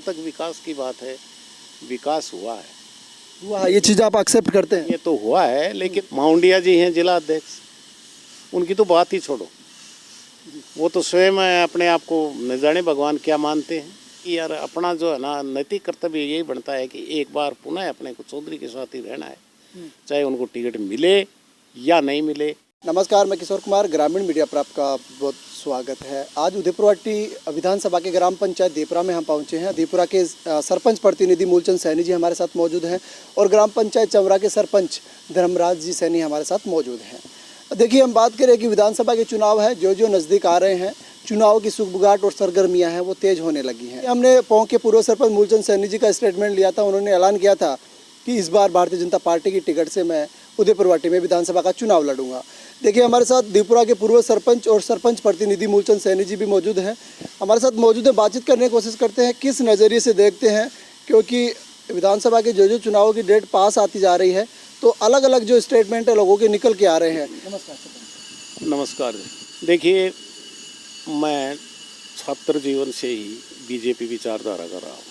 तक विकास की बात है, विकास हुआ है। हुआ ये चीज़ आप एक्सेप्ट करते हैं? ये तो हुआ है, लेकिन माउंडिया जी हैं जिला अध्यक्ष, उनकी तो बात ही छोड़ो। वो तो स्वयं अपने आप को न जाने भगवान क्या मानते हैं कि यार अपना जो है ना नैतिक कर्तव्य यही बनता है कि एक बार पुनः अपने को चौधरी के साथ ही रहना है, चाहे उनको टिकट मिले या नहीं मिले। नमस्कार, मैं किशोर कुमार, ग्रामीण मीडिया पर आपका बहुत स्वागत है। आज उदयपुरवाटी विधानसभा के ग्राम पंचायत देपरा में हम पहुंचे हैं। देपरा के सरपंच प्रतिनिधि मूलचंद सैनी जी हमारे साथ मौजूद हैं और ग्राम पंचायत चमरा के सरपंच धर्मराज जी सैनी हमारे साथ मौजूद हैं। देखिए, हम बात करें कि विधानसभा के चुनाव है, जो नज़दीक आ रहे हैं, चुनाव की सुगबुगाहट और सरगर्मियाँ हैं वो तेज़ होने लगी हैं। हमने पौं के पूर्व सरपंच मूलचंद सैनी जी का स्टेटमेंट लिया था। उन्होंने ऐलान किया था कि इस बार भारतीय जनता पार्टी की टिकट से मैं उदयपुरवाटी में विधानसभा का चुनाव लड़ूंगा। देखिए, हमारे साथ देपुरा के पूर्व सरपंच और सरपंच प्रतिनिधि मूलचंद सैनी जी भी मौजूद हैं, हमारे साथ मौजूद हैं। बातचीत करने की कोशिश करते हैं किस नज़रिए से देखते हैं, क्योंकि विधानसभा के जो चुनावों की डेट पास आती जा रही है तो अलग अलग जो स्टेटमेंट है लोगों के निकल के आ रहे हैं। नमस्कार। नमस्कार। देखिए, मैं छात्र जीवन से ही बीजेपी विचारधारा का रहा हूँ।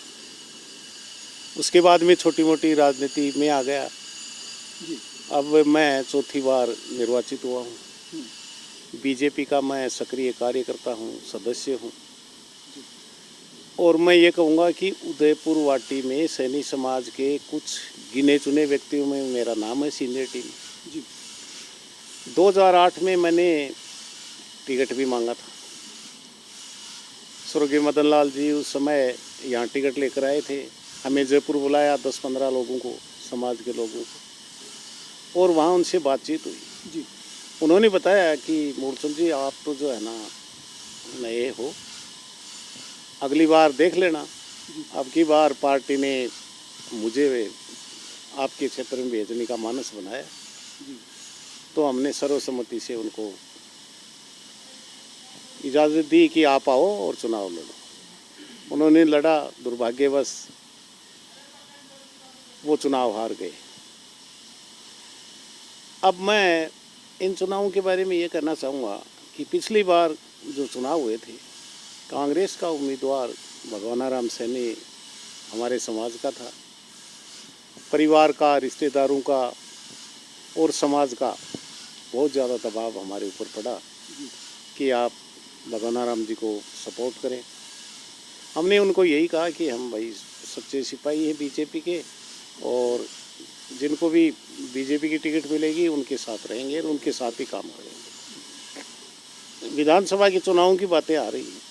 उसके बाद में छोटी मोटी राजनीति में आ गया। अब मैं चौथी बार निर्वाचित हुआ हूँ। बीजेपी का मैं सक्रिय कार्यकर्ता हूँ, सदस्य हूँ। और मैं ये कहूँगा कि उदयपुरवाटी में सैनी समाज के कुछ गिने चुने व्यक्तियों में मेरा नाम है सीनियर टीम जी। 2008 में मैंने टिकट भी मांगा था। स्वर्गीय मदन लाल जी उस समय यहाँ टिकट लेकर आए थे। हमें जयपुर बुलाया 10-15 लोगों को, समाज के लोगों को, और वहाँ उनसे बातचीत हुई जी। उन्होंने बताया कि मूलचंद जी, आप तो जो है ना नए हो, अगली बार देख लेना। अब की बार पार्टी ने मुझे आपके क्षेत्र में भेजने का मानस बनाया जी। तो हमने सर्वसम्मति से उनको इजाज़त दी कि आप आओ और चुनाव लड़ो। उन्होंने लड़ा, दुर्भाग्यवश वो चुनाव हार गए। अब मैं इन चुनावों के बारे में ये कहना चाहूँगा कि पिछली बार जो चुनाव हुए थे, कांग्रेस का उम्मीदवार भगवानाराम सैनी हमारे समाज का था। परिवार का, रिश्तेदारों का और समाज का बहुत ज़्यादा दबाव हमारे ऊपर पड़ा कि आप भगवानाराम जी को सपोर्ट करें। हमने उनको यही कहा कि हम भाई सच्चे सिपाही हैं बीजेपी के, और जिनको भी बीजेपी की टिकट मिलेगी उनके साथ रहेंगे और उनके साथ ही काम करेंगे। विधानसभा के चुनावों की बातें आ रही हैं।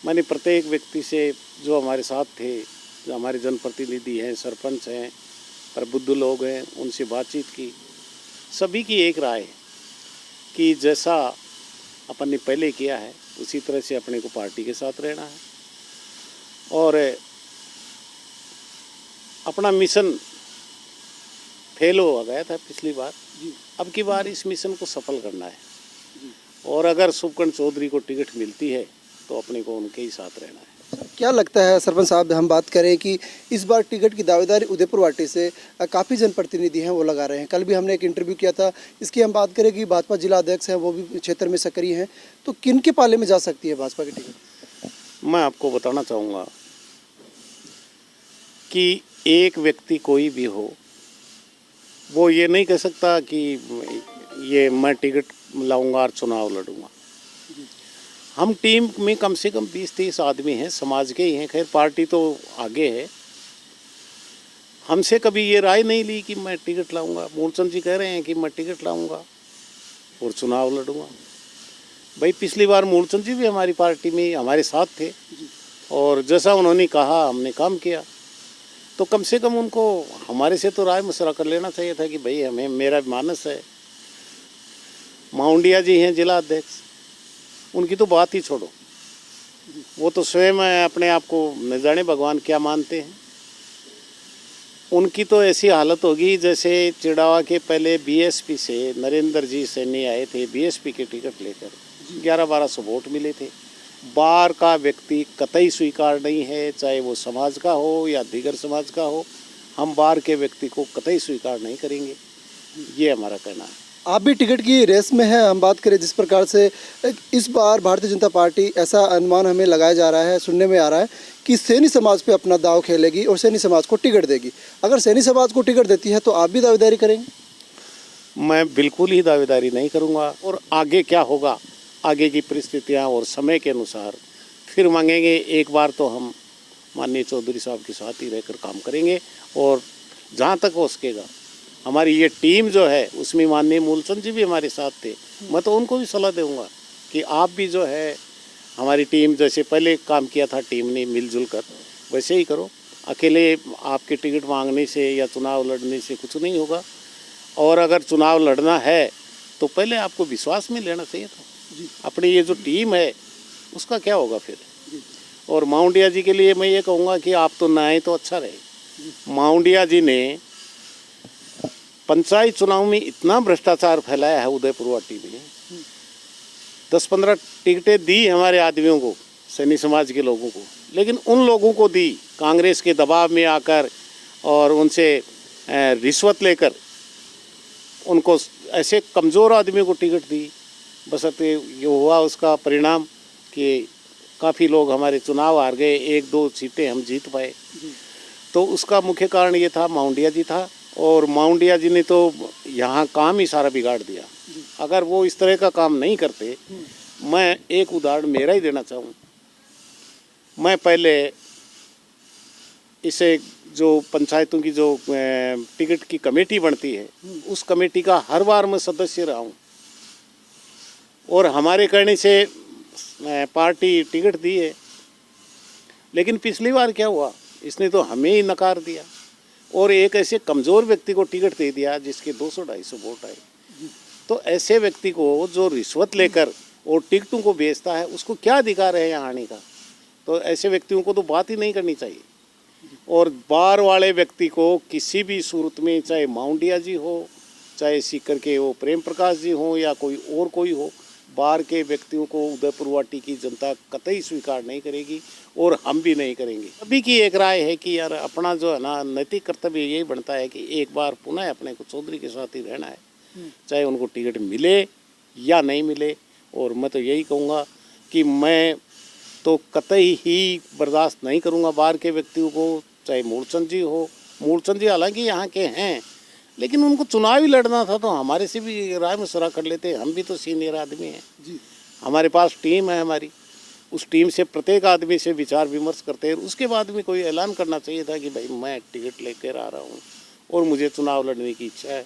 मैंने प्रत्येक व्यक्ति से जो हमारे साथ थे, जो हमारे जनप्रतिनिधि हैं, सरपंच हैं, प्रबुद्ध लोग हैं, उनसे बातचीत की। सभी की एक राय है कि जैसा अपन ने पहले किया है उसी तरह से अपने को पार्टी के साथ रहना है और अपना मिशन फेल हो गया था पिछली बार, अब की बार इस मिशन को सफल करना है। और अगर शुभकर्ण चौधरी को टिकट मिलती है तो अपने को उनके ही साथ रहना है। क्या लगता है सरपंच साहब, हम बात करें कि इस बार टिकट की दावेदारी उदयपुरवाटी से काफ़ी जनप्रतिनिधि हैं वो लगा रहे हैं। कल भी हमने एक इंटरव्यू किया था। इसकी हम बात करें कि भाजपा जिला अध्यक्ष हैं, वो भी क्षेत्र में सक्रिय हैं, तो किन के पाले में जा सकती है भाजपा की टिकट? मैं आपको बताना चाहूँगा कि एक व्यक्ति कोई भी हो, वो ये नहीं कह सकता कि ये मैं टिकट लाऊंगा और चुनाव लड़ूंगा। हम टीम में कम से कम 20-30 आदमी हैं, समाज के ही हैं। खैर, पार्टी तो आगे है। हमसे कभी ये राय नहीं ली कि मैं टिकट लाऊंगा। मूलचंद जी कह रहे हैं कि मैं टिकट लाऊंगा और चुनाव लड़ूंगा। भाई, पिछली बार मूलचंद जी भी हमारी पार्टी में हमारे साथ थे और जैसा उन्होंने कहा हमने काम किया। तो कम से कम उनको हमारे से तो राय मशवरा कर लेना चाहिए था कि भाई हमें, मेरा मानस है। माउंडिया जी हैं जिला अध्यक्ष, उनकी तो बात ही छोड़ो। वो तो स्वयं अपने आप को न जाने भगवान क्या मानते हैं। उनकी तो ऐसी हालत होगी जैसे चिड़ावा के पहले बीएसपी से नरेंद्र जी सैनी आए थे, बीएसपी के टिकट लेकर 1100-1200 वोट मिले थे। बाहर का व्यक्ति कतई स्वीकार नहीं है, चाहे वो समाज का हो या दीगर समाज का हो। हम बाहर के व्यक्ति को कतई स्वीकार नहीं करेंगे, ये हमारा कहना है। आप भी टिकट की रेस में हैं। हम बात करें जिस प्रकार से इस बार भारतीय जनता पार्टी, ऐसा अनुमान हमें लगाया जा रहा है, सुनने में आ रहा है कि सैनी समाज पे अपना दाव खेलेगी और सैनी समाज को टिकट देगी। अगर सैनी समाज को टिकट देती है तो आप भी दावेदारी करेंगे? मैं बिल्कुल ही दावेदारी नहीं करूंगा, और आगे क्या होगा, आगे की परिस्थितियां और समय के अनुसार फिर मांगेंगे। एक बार तो हम माननीय चौधरी साहब के साथ ही रहकर काम करेंगे, और जहां तक हो सकेगा हमारी ये टीम जो है उसमें माननीय मूलचंद जी भी हमारे साथ थे। मैं तो उनको भी सलाह दूंगा कि आप भी जो है हमारी टीम, जैसे पहले काम किया था टीम ने मिलजुल कर, वैसे ही करो। अकेले आपके टिकट मांगने से या चुनाव लड़ने से कुछ नहीं होगा, और अगर चुनाव लड़ना है तो पहले आपको विश्वास में लेना चाहिए था। अपनी ये जो टीम है उसका क्या होगा फिर। और माउंडिया जी के लिए मैं ये कहूँगा कि आप तो ना आए तो अच्छा रहे। माउंडिया जी ने पंचायत चुनाव में इतना भ्रष्टाचार फैलाया है उदयपुर वाटी में, 10-15 टिकटें दी हमारे आदमियों को, सैनी समाज के लोगों को, लेकिन उन लोगों को दी कांग्रेस के दबाव में आकर और उनसे रिश्वत लेकर, उनको ऐसे कमज़ोर आदमियों को टिकट दी। बशर्ते ये हुआ उसका परिणाम कि काफ़ी लोग हमारे चुनाव हार गए, 1-2 सीटें हम जीत पाए। तो उसका मुख्य कारण ये था, माउंडिया जी था, और माउंडिया जी ने तो यहाँ काम ही सारा बिगाड़ दिया। अगर वो इस तरह का काम नहीं करते, मैं एक उदाहरण मेरा ही देना चाहूँ। मैं पहले इसे जो पंचायतों की जो टिकट की कमेटी बनती है, उस कमेटी का हर बार मैं सदस्य रहा हूँ, और हमारे कहने से पार्टी टिकट दी है। लेकिन पिछली बार क्या हुआ, इसने तो हमें ही नकार दिया, और एक ऐसे कमज़ोर व्यक्ति को टिकट दे दिया जिसके 200-250 वोट आए। तो ऐसे व्यक्ति को जो रिश्वत लेकर और टिकटों को बेचता है, उसको क्या अधिकार है यहाँ आने का। तो ऐसे व्यक्तियों को तो बात ही नहीं करनी चाहिए। और बार वाले व्यक्ति को किसी भी सूरत में, चाहे माउंडिया जी हो, चाहे सीकर के वो प्रेम प्रकाश जी हो, या कोई हो, बाहर के व्यक्तियों को उदयपुर वाटी की जनता कतई स्वीकार नहीं करेगी, और हम भी नहीं करेंगे। अभी की एक राय है कि यार अपना जो है ना नैतिक कर्तव्य यही बनता है कि एक बार पुनः अपने को चौधरी के साथ ही रहना है, चाहे उनको टिकट मिले या नहीं मिले। और मैं तो यही कहूँगा कि मैं तो कतई ही बर्दाश्त नहीं करूँगा बाहर के व्यक्तियों को, चाहे मूलचंद जी हो। मूलचंद जी हालांकि यहाँ के हैं, लेकिन उनको चुनाव ही लड़ना था तो हमारे से भी राय मशवरा कर लेते। हम भी तो सीनियर आदमी हैं जी, हमारे पास टीम है हमारी, उस टीम से प्रत्येक आदमी से विचार विमर्श करते हैं। उसके बाद में कोई ऐलान करना चाहिए था कि भाई मैं टिकट लेकर आ रहा हूँ और मुझे चुनाव लड़ने की इच्छा है,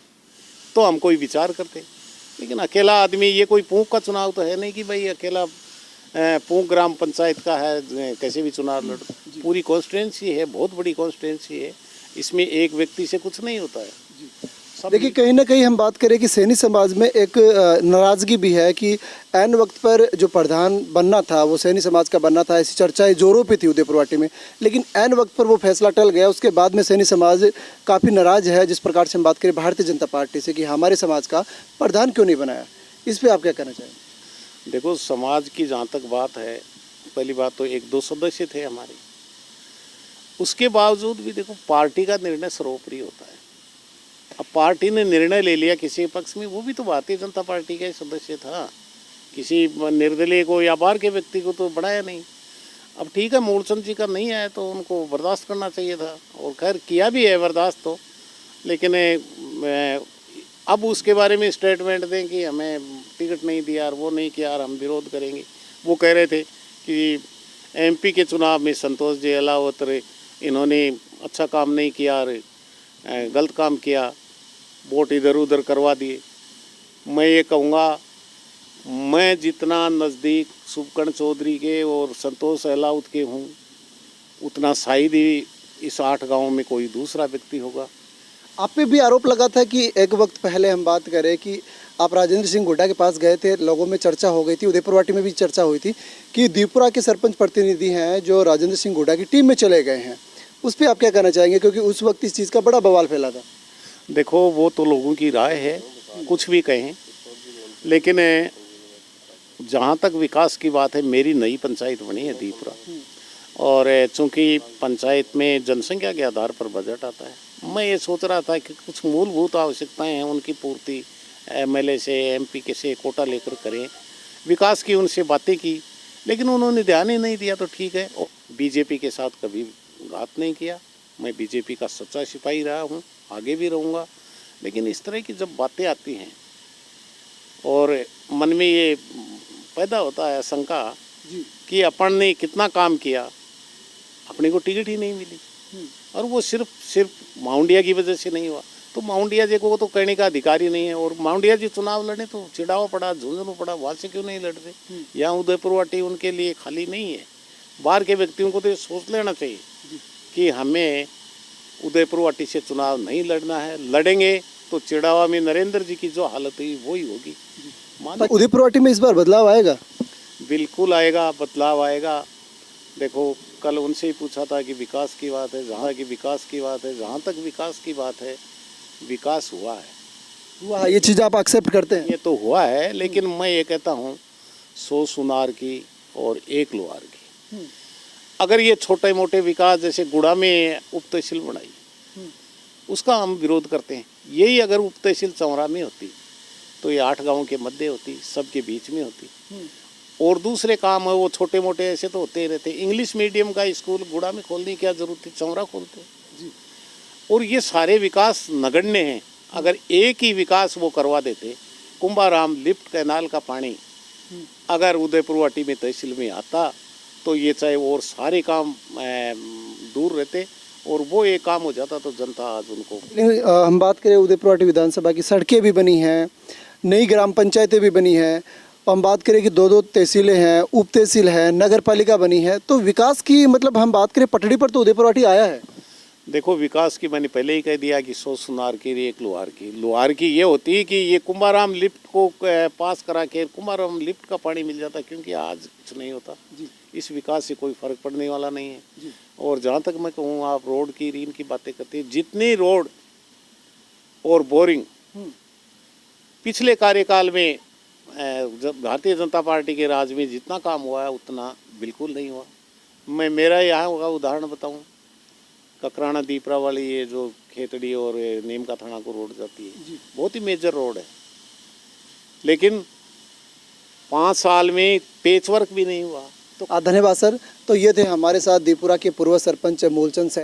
तो हम कोई विचार करते। लेकिन अकेला आदमी, ये कोई पूंख का चुनाव तो है नहीं कि भाई अकेला पूंख ग्राम पंचायत का है कैसे भी चुनाव लड़। पूरी कॉन्स्टिट्यूंसी है, बहुत बड़ी कॉन्स्टिट्यूंसी है, इसमें एक व्यक्ति से कुछ नहीं होता है। देखिए, कहीं ना कहीं हम बात करें कि सैनी समाज में एक नाराज़गी भी है कि ऐन वक्त पर जो प्रधान बनना था वो सैनी समाज का बनना था, ऐसी चर्चाएं जोरों पे थी उदयपुर वाटी में। लेकिन ऐन वक्त पर वो फैसला टल गया। उसके बाद में सैनी समाज काफ़ी नाराज़ है। जिस प्रकार से हम बात करें भारतीय जनता पार्टी से कि हमारे समाज का प्रधान क्यों नहीं बनाया, इस पर आप क्या कहना चाहेंगे? देखो, समाज की जहाँ तक बात है, पहली बात तो 1-2 सदस्य थे हमारे, उसके बावजूद भी देखो पार्टी का निर्णय सर्वोपरि होता है। अब पार्टी ने निर्णय ले लिया किसी पक्ष में, वो भी तो भारतीय जनता पार्टी का ही सदस्य था, किसी निर्दलीय को या बाहर के व्यक्ति को तो बढ़ाया नहीं। अब ठीक है, मूलचंद जी का नहीं आया तो उनको बर्दाश्त करना चाहिए था, और खैर किया भी है बर्दाश्त तो। लेकिन अब उसके बारे में स्टेटमेंट दें कि हमें टिकट नहीं दिया और वो नहीं किया और हम विरोध करेंगे। वो कह रहे थे कि एमपी के चुनाव में संतोष जी अलावत इन्होंने अच्छा काम नहीं किया और गलत काम किया, वोट इधर उधर करवा दिए। मैं ये कहूँगा, मैं जितना नज़दीक शुभकर्ण चौधरी के और संतोष अहलावत के हूँ, उतना शायद ही इस 8 गाँव में कोई दूसरा व्यक्ति होगा। आप पे भी आरोप लगा था कि एक वक्त पहले हम बात करें कि आप राजेंद्र सिंह हुड्डा के पास गए थे, लोगों में चर्चा हो गई थी, उदयपुर वाटी में भी चर्चा हुई थी कि दीपुरा के सरपंच प्रतिनिधि हैं जो राजेंद्र सिंह हुड्डा की टीम में चले गए हैं। उस पर आप क्या कहना चाहेंगे, क्योंकि उस वक्त इस चीज़ का बड़ा बवाल फैला था? देखो, वो तो लोगों की राय है, कुछ भी कहें, लेकिन जहाँ तक विकास की बात है, मेरी नई पंचायत बनी है दीपुरा, और चूँकि पंचायत में जनसंख्या के आधार पर बजट आता है, मैं ये सोच रहा था कि कुछ मूलभूत आवश्यकताएं हैं, उनकी पूर्ति एमएलए से एमपी के से कोटा लेकर करें, विकास की उनसे बातें की, लेकिन उन्होंने ध्यान ही नहीं दिया। तो ठीक है, बीजेपी के साथ कभी बात नहीं किया। मैं बीजेपी का सच्चा सिपाही रहा हूँ, आगे भी रहूँगा। लेकिन इस तरह की जब बातें आती हैं और मन में ये पैदा होता है शंका कि अपन ने कितना काम किया, अपने को टिकट ही नहीं मिली, और वो सिर्फ माउंडिया की वजह से नहीं हुआ। तो माउंडिया जी को तो कहने का अधिकार ही नहीं है, और माउंडिया जी चुनाव लड़े तो चिड़ावा पड़ा, झुंझुनू पड़ा, वहाँ से क्यों नहीं लड़ रहे? यहाँ उदयपुर वाटी उनके लिए खाली नहीं है। बाहर के व्यक्तियों को तो ये सोच लेना चाहिए कि हमें उदयपुर वाटी से चुनाव नहीं लड़ना है। लड़ेंगे तो चिड़ावा में नरेंद्र जी की जो हालत हुई वही होगी। उदयपुर वाटी में इस बार बदलाव आएगा? बिल्कुल आएगा, बदलाव आएगा। देखो, कल उनसे ही पूछा था कि विकास की बात है, जहाँ की विकास की बात है, जहाँ तक विकास की बात है, विकास हुआ है। ये चीज़ आप एक्सेप्ट करते हैं? ये तो हुआ है, लेकिन मैं ये कहता हूँ 100 सुनार की और 1 लोहार की। अगर ये छोटे मोटे विकास जैसे गुड़ा में उप तहसील बनाई, उसका हम विरोध करते हैं। यही अगर उप तहसील चौरा में होती तो ये 8 गाँव के मध्य होती, सबके बीच में होती। और दूसरे काम है वो छोटे मोटे ऐसे तो होते ही रहते। इंग्लिश मीडियम का स्कूल गुड़ा में खोलने की क्या जरूरत थी, चौरा खोलते जी। और ये सारे विकास नगण्य हैं। अगर एक ही विकास वो करवा देते, कुंभाराम लिफ्ट कैनाल का पानी अगर उदयपुर वाटी में तहसील में आता तो ये चाहे और सारे काम दूर रहते, और वो एक काम हो जाता तो जनता आज उनको। हम बात करें उदयपुर वाटी विधानसभा की, सड़कें भी बनी हैं, नई ग्राम पंचायतें भी बनी हैं, हम बात करें कि 2-2 तहसीलें हैं, उप तहसील है, नगर पालिका बनी है, तो विकास की मतलब हम बात करें पटड़ी पर तो उदयपुर वाटी आया है। देखो, विकास की मैंने पहले ही कह दिया कि 100 सुनार की 1 लोहार की। लोहार की ये होती है कि ये कुंभाराम लिफ्ट को पास करा के कुंभाराम लिफ्ट का पानी मिल जाता, क्योंकि आज कुछ नहीं होता जी। इस विकास से कोई फर्क पड़ने वाला नहीं है जी। और जहाँ तक मैं कहूँ, आप रोड की रीन की बातें करते हैं, जितनी रोड और बोरिंग पिछले कार्यकाल में भारतीय जनता पार्टी के राज में जितना काम हुआ है उतना बिल्कुल नहीं हुआ। मैं मेरा यहाँ का उदाहरण बताऊँ, ककराना दीपरा वाली ये जो खेतड़ी और नीम का थाना को रोड जाती है, बहुत ही मेजर रोड है, लेकिन 5 साल में पेच वर्क भी नहीं हुआ। तो धन्यवाद सर। तो ये थे हमारे साथ दीपुरा के पूर्व सरपंच मूलचंद सैनी।